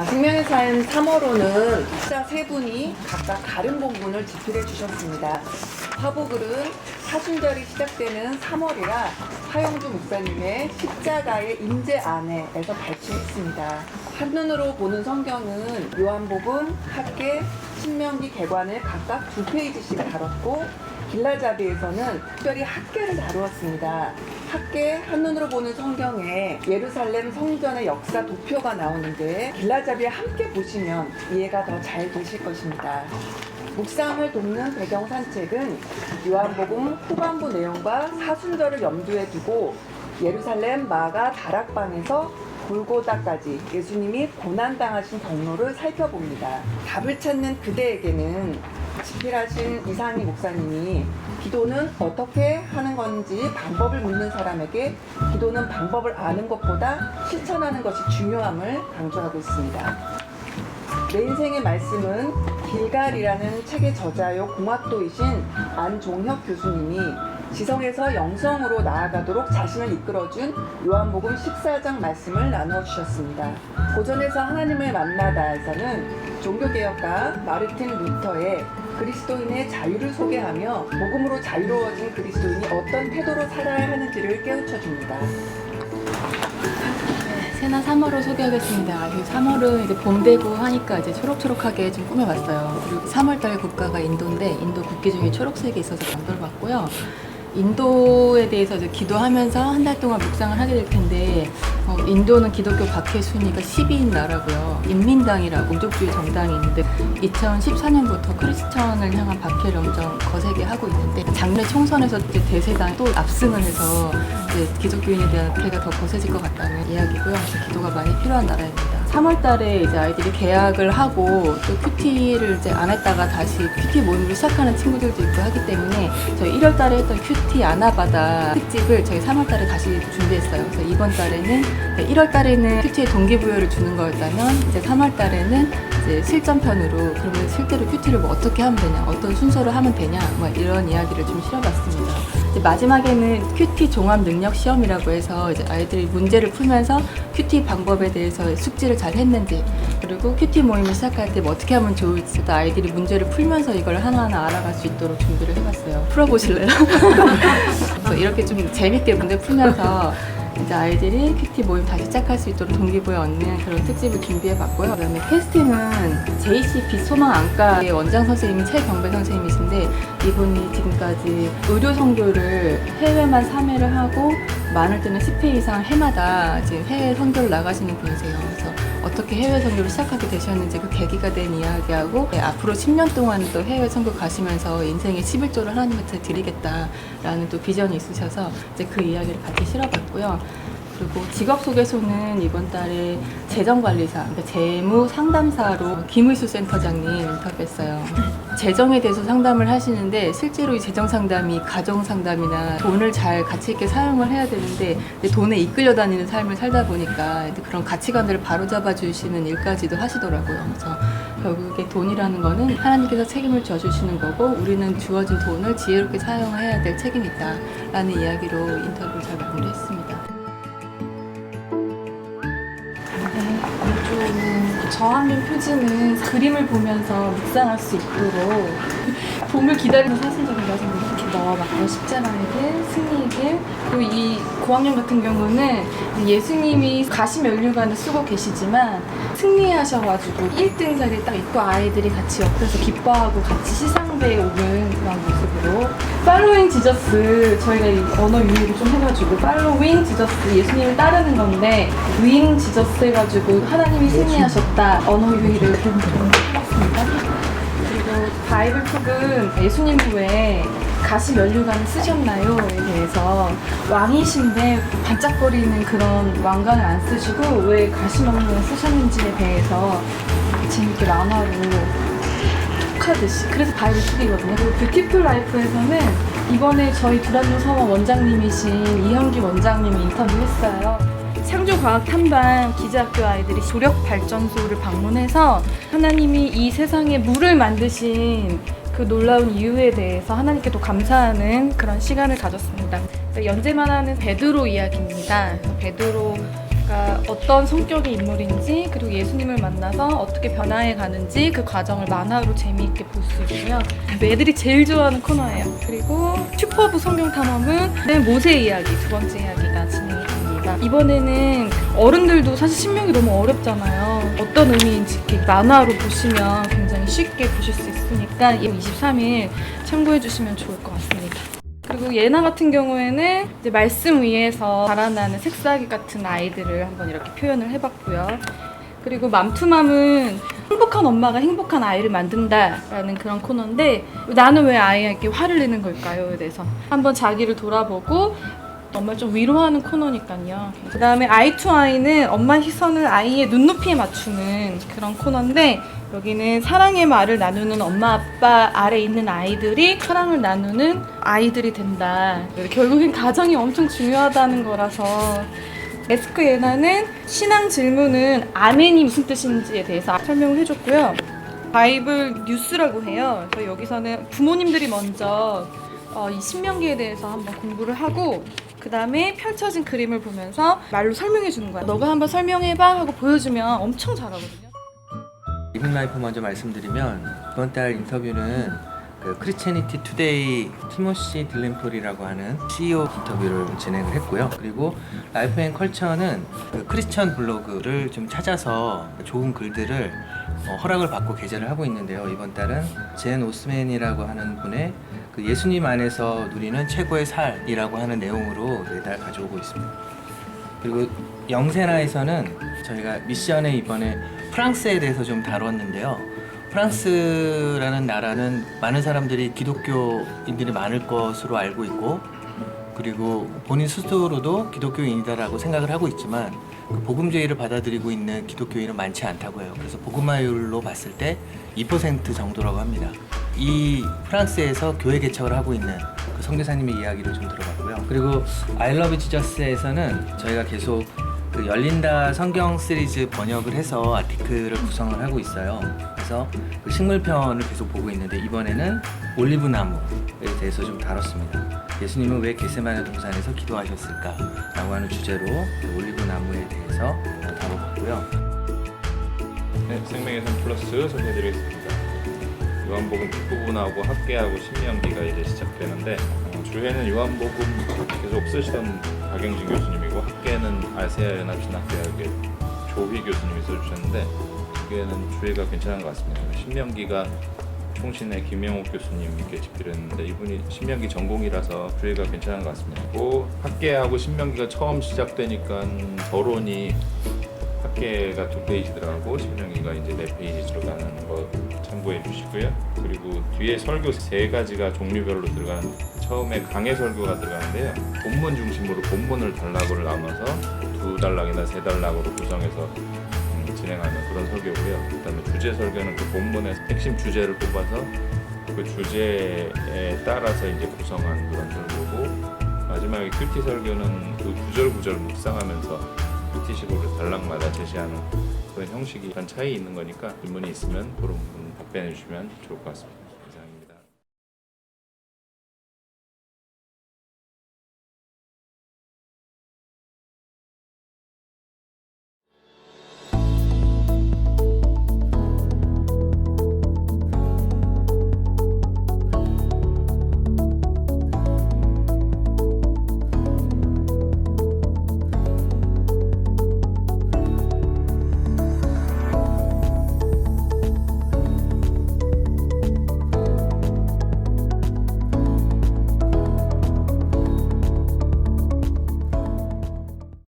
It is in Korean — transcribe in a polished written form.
생명의 사연 3호로는 학자 세 분이 각각 다른 본문을 집필해 주셨습니다. 화보글은 사순절이 시작되는 3월이라 하영주 목사님의 십자가의 임재 안에에서 발췌했습니다. 한눈으로 보는 성경은 요한복음, 학계, 신명기, 개관을 각각 2페이지씩 다뤘고 길라자비에서는 특별히 학계를 다루었습니다. 학계 한눈으로 보는 성경에 예루살렘 성전의 역사 도표가 나오는데 길라자비와 함께 보시면 이해가 더 잘 되실 것입니다. 묵상을 돕는 배경 산책은 요한복음 후반부 내용과 사순절을 염두에 두고 예루살렘 마가 다락방에서 골고다까지 예수님이 고난당하신 경로를 살펴봅니다. 답을 찾는 그대에게는 집필하신 이상희 목사님이 기도는 어떻게 하는 건지 방법을 묻는 사람에게 기도는 방법을 아는 것보다 실천하는 것이 중요함을 강조하고 있습니다. 내 인생의 말씀은 길갈이라는 책의 저자요 공학도이신 안종혁 교수님이 지성에서 영성으로 나아가도록 자신을 이끌어준 요한복음 14장 말씀을 나누어 주셨습니다. 고전에서 하나님을 만나다에서는 종교개혁가 마르틴 루터의 그리스도인의 자유를 소개하며 복음으로 자유로워진 그리스도인이 어떤 태도로 살아야 하는지를 깨우쳐 줍니다. 새나 3월호 소개하겠습니다. 3월은 이제 봄 되고 하니까 이제 초록초록하게 좀 꾸며봤어요. 그리고 3월달 국가가 인도인데 인도 국기 중에 초록색이 있어서 만들어봤고요. 인도에 대해서 이제 기도하면서 한 달 동안 묵상을 하게 될 텐데 인도는 기독교 박해 순위가 10위인 나라고요. 인민당이라고 민족주의 정당이 있는데 2014년부터 크리스천을 향한 박해를 엄청 거세게 하고 있는데 작년 총선에서 이제 대세당이 또 압승을 해서 이제 기독교인에 대한 피해가 더 거세질 것 같다는 이야기고요. 그래서 기도가 많이 필요한 나라입니다. 3월 달에 이제 아이들이 개학을 하고 또 큐티를 이제 안 했다가 다시 큐티 모임을 시작하는 친구들도 있고 하기 때문에 저희 1월 달에 했던 큐티 아나바다 특집을 저희 3월 달에 다시 준비했어요. 그래서 이번 달에는 1월 달에는 큐티에 동기부여를 주는 거였다면 이제 3월 달에는 이제 실전편으로 그러면 실제로 큐티를 뭐 어떻게 하면 되냐, 어떤 순서로 하면 되냐, 뭐 이런 이야기를 좀 실어봤습니다. 이제 마지막에는 큐티 종합 능력 시험이라고 해서 이제 아이들이 문제를 풀면서 큐티 방법에 대해서 숙지를 잘 했는지 그리고 큐티 모임을 시작할 때 뭐 어떻게 하면 좋을지도 아이들이 문제를 풀면서 이걸 하나하나 알아갈 수 있도록 준비를 해봤어요. 풀어보실래요? 그래서 이렇게 좀 재밌게 문제 풀면서 이제 아이들이 큐티 모임 다시 시작할 수 있도록 동기부여 얻는 그런 특집을 준비해봤고요. 그다음에 캐스팅은 JCB 소망안과의 원장 선생님이 최경배 선생님이신데 이분이 지금까지 의료 선교를 해외만 3회를 하고 많을 때는 10회 이상 해마다 지금 해외 선교를 나가시는 분이세요. 그래서 어떻게 해외 선교를 시작하게 되셨는지 그 계기가 된 이야기하고 앞으로 10년 동안 또 해외 선교 가시면서 인생의 11조를 하나님한테 드리겠다라는 또 비전이 있으셔서 이제 그 이야기를 같이 실어봤고요. 그리고 직업소개소는 이번 달에 재정관리사, 그러니까 재무상담사로 김의수 센터장님 인터뷰했어요. 재정에 대해서 상담을 하시는데 실제로 이 재정상담이 가정상담이나 돈을 잘 가치 있게 사용을 해야 되는데 돈에 이끌려 다니는 삶을 살다 보니까 그런 가치관들을 바로잡아 주시는 일까지도 하시더라고요. 그래서 결국에 돈이라는 거는 하나님께서 책임을 져주시는 거고 우리는 주어진 돈을 지혜롭게 사용해야 될 책임이 있다라는 이야기로 인터뷰를 잘 마무리했습니다. 저학년 표지는 그림을 보면서 묵상할 수 있도록 봄을 기다리는 사진들이라서 이렇게 넣어봤고 십자가의 길, 승리의 길 그리고 이 고학년 같은 경우는 예수님이 가시면류관을 쓰고 계시지만 승리하셔가지고 1등 자리에 딱 있고 아이들이 같이 옆에서 기뻐하고 같이 시상대에 오는 그런 모습으로 팔로잉 지저스 저희가 이 언어 유희를 좀 해가지고 팔로잉 지저스 예수님을 따르는 건데 윙 지저스 해가지고 하나님이 승리하셨다 언어 유희를 좀 해봤습니다. 그리고 바이블 톡은 예수님 후에 가시면류관을 쓰셨나요?에 대해서 왕이신데 반짝거리는 그런 왕관을 안 쓰시고 왜 가시면류관을 쓰셨는지에 대해서 재밌게 만화로 톡하듯이 그래서 바이블 톡이거든요. 그리고 뷰티풀 라이프에서는 이번에 저희 두란노 서원 원장님이신 이현기 원장님이 인터뷰했어요. 상주과학탐방 기자학교 아이들이 조력발전소를 방문해서 하나님이 이 세상에 물을 만드신 그 놀라운 이유에 대해서 하나님께 또 감사하는 그런 시간을 가졌습니다. 연재만 하는 베드로 이야기입니다. 베드로 그러니까 어떤 성격의 인물인지 그리고 예수님을 만나서 어떻게 변화해 가는지 그 과정을 만화로 재미있게 볼 수 있고요. 애들이 제일 좋아하는 코너예요. 그리고 슈퍼부 성경 탐험은 모세 이야기 두 번째 이야기가 진행이 됩니다. 이번에는 어른들도 사실 신명이 너무 어렵잖아요. 어떤 의미인지 이렇게 만화로 보시면 굉장히 쉽게 보실 수 있으니까 23일 참고해 주시면 좋을 것 같습니다. 그리고 예나 같은 경우에는 이제 말씀 위에서 자라나는 색사기 같은 아이들을 한번 이렇게 표현을 해봤고요. 그리고 맘투맘은 행복한 엄마가 행복한 아이를 만든다라는 그런 코너인데 나는 왜 아이에게 화를 내는 걸까요?에 대해서 한번 자기를 돌아보고 엄마를 좀 위로하는 코너니까요. 그 다음에 아이 투 아이는 엄마 시선을 아이의 눈높이에 맞추는 그런 코너인데 여기는 사랑의 말을 나누는 엄마 아빠 아래 있는 아이들이 사랑을 나누는 아이들이 된다. 결국엔 가정이 엄청 중요하다는 거라서 에스크 예나는 신앙 질문은 아멘이 무슨 뜻인지에 대해서 설명을 해줬고요. 바이블 뉴스라고 해요. 그래서 여기서는 부모님들이 먼저 이 신명기에 대해서 한번 공부를 하고 그 다음에 펼쳐진 그림을 보면서 말로 설명해 주는 거야. 너가 한번 설명해봐 하고 보여주면 엄청 잘하거든요. 리빙 라이프 먼저 말씀드리면 이번 달 인터뷰는 그 크리스채니티 투데이 티모시 딜렌폴이라고 하는 CEO 인터뷰를 진행을 했고요. 그리고 라이프 앤 컬처는 그 크리스천 블로그를 좀 찾아서 좋은 글들을 허락을 받고 게재를 하고 있는데요. 이번 달은 젠 오스맨이라고 하는 분의 그 예수님 안에서 누리는 최고의 살이라고 하는 내용으로 매달 가져오고 있습니다. 그리고 영세나에서는 저희가 미션에 이번에 프랑스에 대해서 좀 다뤘는데요. 프랑스라는 나라는 많은 사람들이 기독교인들이 많을 것으로 알고 있고 그리고 본인 스스로도 기독교인이다라고 생각을 하고 있지만 그 복음주의를 받아들이고 있는 기독교인은 많지 않다고 해요. 그래서 복음화율로 봤을 때 2% 정도라고 합니다. 이 프랑스에서 교회 개척을 하고 있는 그 선교사님의 이야기를 좀 들어봤고요. 그리고 I Love Jesus에서는 저희가 계속 그 열린다 성경 시리즈 번역을 해서 아티클을 구성을 하고 있어요. 그래서 그 식물편을 계속 보고 있는데 이번에는 올리브 나무에 대해서 좀 다뤘습니다. 예수님은 왜 겟세마네 동산에서 기도하셨을까? 라고 하는 주제로 그 올리브 나무에 대해서 다뤄봤고요. 네, 생명의 삶 플러스 소개해드리겠습니다. 요한복음 뒷부분하고 합계하고 신명기가 이제 시작되는데 주회는 요한복음 계속 쓰시던 박영진 교수님이고 합계는 아세아 연합신학대학의 조휘 교수님이 써주셨는데 주회는 주회가 괜찮은 것 같습니다. 신명기가 총신의 김영옥 교수님께 집필을 했는데 이분이 신명기 전공이라서 주회가 괜찮은 것 같습니다. 그 합계하고 신명기가 처음 시작되니까 서론이 합계가 2페이지 들어가고 신명기가 이제 4페이지 들어가는 거 참고해 주시고요. 그리고 뒤에 설교 3가지가 종류별로 들어가는 처음에 강해 설교가 들어가는데요. 본문 중심으로 본문을 단락으로 나눠서 2단락이나 3단락으로 구성해서 진행하는 그런 설교고요. 그다음에 주제 설교는 그 본문의 핵심 주제를 뽑아서 그 주제에 따라서 이제 구성한 그런 설교고 마지막에 큐티 설교는 그 구절 묵상하면서 큐티식으로 단락마다 제시하는 그런 형식이 약간 차이 있는 거니까 질문이 있으면 그런 부분 답변해 주시면 좋을 것 같습니다.